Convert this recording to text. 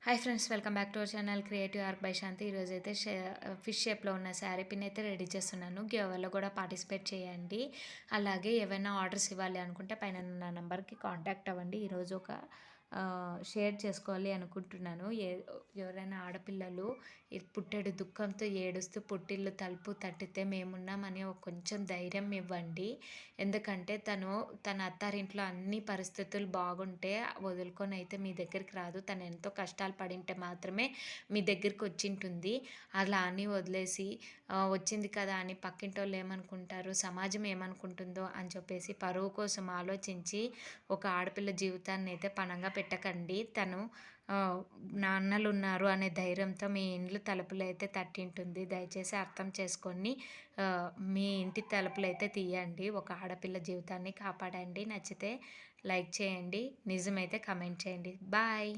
Hi friends, welcome back to our channel creative ark by Shanti. ఈరోజైతే fish షేప్లో ఉన్న sari pin అయితే రెడీ చేస్తున్నాను. గివ్అవేలో కూడా పార్టిసిపేట్ చేయండి. అలాగే ఏవైనా ఆర్డర్స్ ఇవ్వాలి అనుకుంటే పైన ఉన్న నెంబర్కి కాంటాక్ట్ అవ్వండి. ఈరోజు ఒక షేర్ చేసుకోవాలి అనుకుంటున్నాను. ఎవరైనా ఆడపిల్లలు పుట్టెడు దుఃఖంతో ఏడుస్తూ పుట్టిల్లు తలుపు తట్టితే మేమున్నామని ఒక కొంచెం ధైర్యం ఇవ్వండి. ఎందుకంటే తన అత్తారింట్లో అన్ని పరిస్థితులు బాగుంటే వదులుకొని అయితే మీ దగ్గరికి రాదు. తను ఎంతో కష్టాలు పడింటే మాత్రమే మీ దగ్గరికి వచ్చింటుంది. అలా అని వదిలేసి వచ్చింది కదా అని పక్కింటోళ్ళు ఏమనుకుంటారు, సమాజం ఏమనుకుంటుందో అని చెప్పేసి పరువు కోసం ఆలోచించి ఒక ఆడపిల్ల జీవితాన్ని అయితే పణంగా పెట్టకండి. నాన్నలున్నారు అనే ధైర్యంతో మీ ఇండ్లు తలుపులైతే తట్టింటుంది. దయచేసి అర్థం చేసుకొని మీ ఇంటి తలుపులైతే తీయండి. ఒక ఆడపిల్ల జీవితాన్ని కాపాడండి. నచ్చితే లైక్ చేయండి, నిజమైతే కమెంట్ చేయండి. బాయ్.